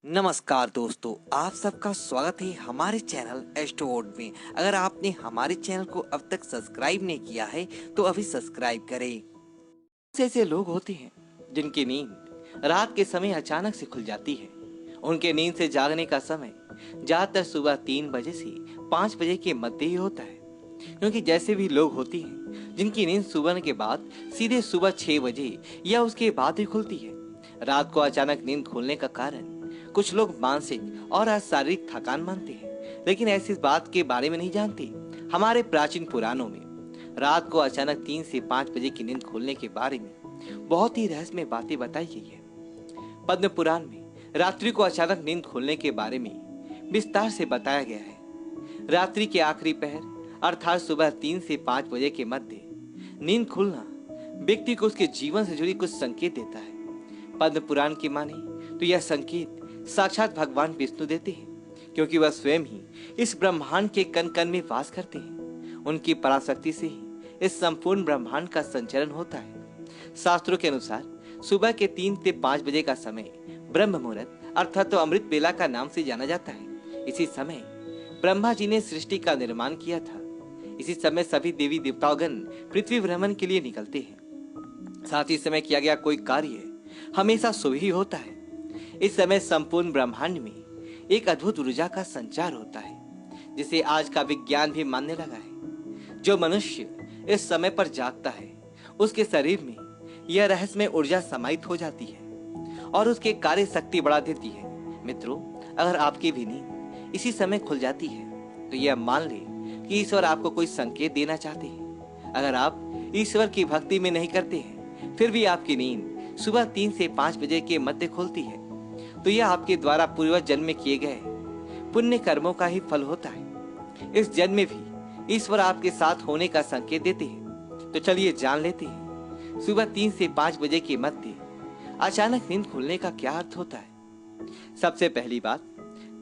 नमस्कार दोस्तों, आप सबका स्वागत है हमारे चैनल एस्ट्रोवर्ड में। अगर आपने हमारे चैनल को अब तक सब्सक्राइब नहीं किया है तो अभी सब्सक्राइब करें। ऐसे लोग होते हैं जिनकी नींद रात के समय अचानक से खुल जाती है। उनके नींद से जागने का समय ज्यादातर सुबह 3 बजे से 5 बजे के मध्य ही होता है, क्योंकि जैसे भी लोग होती हैं जिनकी नींद सुबह के बाद सीधे सुबह 6 बजे या उसके बाद ही खुलती है। रात को अचानक नींद खुलने का कारण कुछ लोग मानसिक और शारीरिक थकान मानते हैं, लेकिन ऐसी बात के बारे में नहीं जानते। हमारे प्राचीन पुराणों में रात को अचानक 3 से 5 बजे की नींद खुलने के बारे में बहुत ही रहस्यमय बातें बताई गई है। पद्म पुराण में रात्रि को अचानक नींद खुलने के बारे में विस्तार से बताया गया है। रात्रि के आखिरी पहर अर्थात सुबह 3 से 5 बजे के मध्य नींद खुलना व्यक्ति को उसके जीवन से जुड़ी कुछ संकेत देता है। पद्म पुराण की माने तो यह संकेत साक्षात भगवान विष्णु देते हैं, क्योंकि वह स्वयं ही इस ब्रह्मांड के कण कण में वास करते हैं। उनकी पराशक्ति से ही इस संपूर्ण ब्रह्मांड का संचलन होता है। शास्त्रों के अनुसार सुबह के 3 से 5 बजे का समय ब्रह्म मुहूर्त अर्थात तो अमृत बेला का नाम से जाना जाता है। इसी समय ब्रह्मा जी ने सृष्टि का निर्माण किया था। इसी समय सभी देवी देवतागण पृथ्वी भ्रमण के लिए निकलते हैं। साथ ही समय किया गया कोई कार्य हमेशा शुभ ही होता है। इस समय संपूर्ण ब्रह्मांड में एक अद्भुत ऊर्जा का संचार होता है, जिसे आज का विज्ञान भी मानने लगा है। जो मनुष्य इस समय पर जागता है उसके शरीर में यह रहस्यमय ऊर्जा समाहित हो जाती है और उसके कार्य शक्ति बढ़ा देती है। मित्रों, अगर आपकी भी नींद इसी समय खुल जाती है तो यह मान ले कि ईश्वर आपको कोई संकेत देना चाहते हैं। अगर आप ईश्वर की भक्ति में नहीं करते हैं फिर भी आपकी नींद सुबह 3 से 5 बजे के मध्य खुलती है तो यह आपके द्वारा पूर्व जन्म में किए गए पुण्य कर्मों का ही फल होता है। इस जन्म में भी ईश्वर आपके साथ होने का संकेत देते हैं। तो चलिए जान लेते हैं सुबह 3 से 5 बजे के मध्य अचानक नींद खुलने का क्या अर्थ होता है। सबसे पहली बात,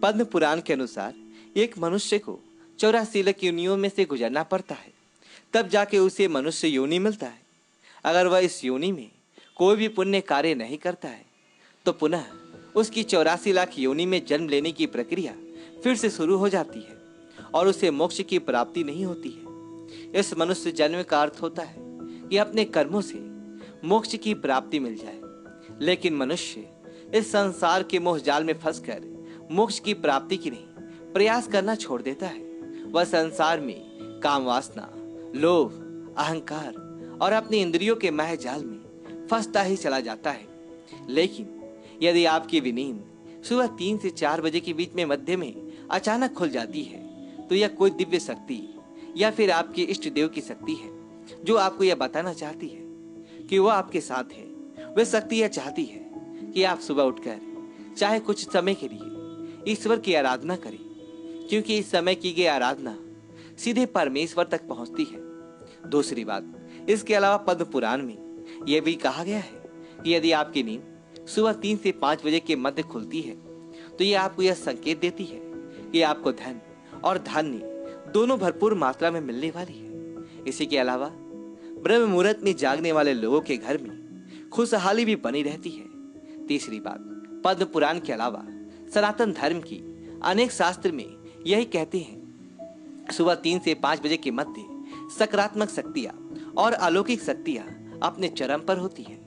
पद्म पुराण के अनुसार एक मनुष्य को 84 लाख योनियों में से गुजरना पड़ता है, तब जाके उसे मनुष्य योनि मिलता है। अगर वह इस योनि में कोई भी पुण्य कार्य नहीं करता है तो पुनः उसकी 84 लाख योनि में जन्म लेने की प्रक्रिया फिर से शुरू हो जाती है और उसे मोक्ष की प्राप्ति नहीं होती है। इस मनुष्य जन्म का अर्थ होता है कि अपने कर्मों से मोक्ष की प्राप्ति मिल जाए, लेकिन मनुष्य इस संसार के मोह जाल में फंसकर मोक्ष की प्राप्ति की नहीं प्रयास करना छोड़ देता है। वह संसार में काम वासना, लोभ, अहंकार और अपनी इंद्रियों के माया जाल में फंसता ही चला जाता है। लेकिन यदि आपकी भी नींद सुबह 3 से 4 बजे के बीच में मध्य में अचानक खुल जाती है तो यह कोई दिव्य शक्ति या फिर आपके इष्ट देव की शक्ति है जो आपको यह बताना चाहती है कि वह आपके साथ है। वह शक्ति यह चाहती है कि आप सुबह उठकर चाहे कुछ समय के लिए ईश्वर की आराधना करें, क्योंकि इस समय की गई आराधना सीधे परमेश्वर तक पहुंचती है। दूसरी बात, इसके अलावा पद्म पुराण में यह भी कहा गया है कि यदि आपकी नींद सुबह 3 से 5 बजे के मध्य खुलती है तो यह आपको यह संकेत देती है कि आपको धन और धान्य दोनों भरपूर मात्रा में मिलने वाली है। इसी के अलावा ब्रह्म मुहूर्त में जागने वाले लोगों के घर में खुशहाली भी बनी रहती है। तीसरी बात, पद्म पुराण के अलावा सनातन धर्म की अनेक शास्त्र में यही कहते हैं सुबह 3 से 5 बजे के मध्य सकारात्मक शक्तियां और अलौकिक शक्तियां अपने चरम पर होती है।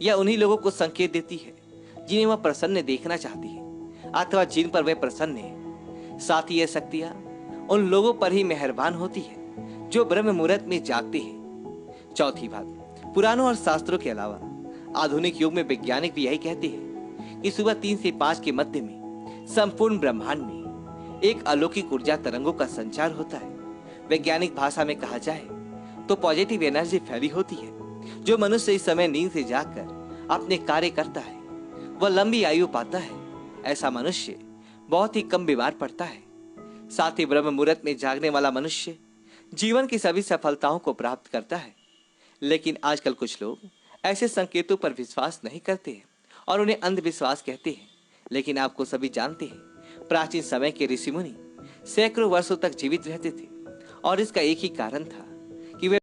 यह उन्हीं लोगों को संकेत देती है जिन्हें वह प्रसन्न देखना चाहती है अथवा जिन पर वह प्रसन्न है। साथ ही यह शक्तियां उन लोगों पर ही मेहरबान होती है जो ब्रह्म मुहूर्त में जागते हैं। चौथी बात, पुराणों और शास्त्रों के अलावा आधुनिक युग में वैज्ञानिक भी यही कहते हैं कि सुबह 3 से 5 के मध्य में संपूर्ण ब्रह्मांड में एक अलौकिक ऊर्जा तरंगों का संचार होता है। वैज्ञानिक भाषा में कहा जाए तो पॉजिटिव एनर्जी फैली होती है। जो मनुष्य इस समय नींद से जागकर अपने कार्य करता है वह लंबी आयु पाता है। ऐसा मनुष्य बहुत ही कम बीमार पड़ता है। साथ ही ब्रह्म मुहूर्त में जागने वाला मनुष्य जीवन की सभी सफलताओं को प्राप्त करता है। लेकिन आजकल कुछ लोग ऐसे संकेतों पर विश्वास नहीं करते हैं और उन्हें अंधविश्वास कहते हैं। लेकिन आपको सभी जानते हैं प्राचीन समय के ऋषि मुनि सैकड़ों वर्षों तक जीवित रहते थे और इसका एक ही कारण था कि वे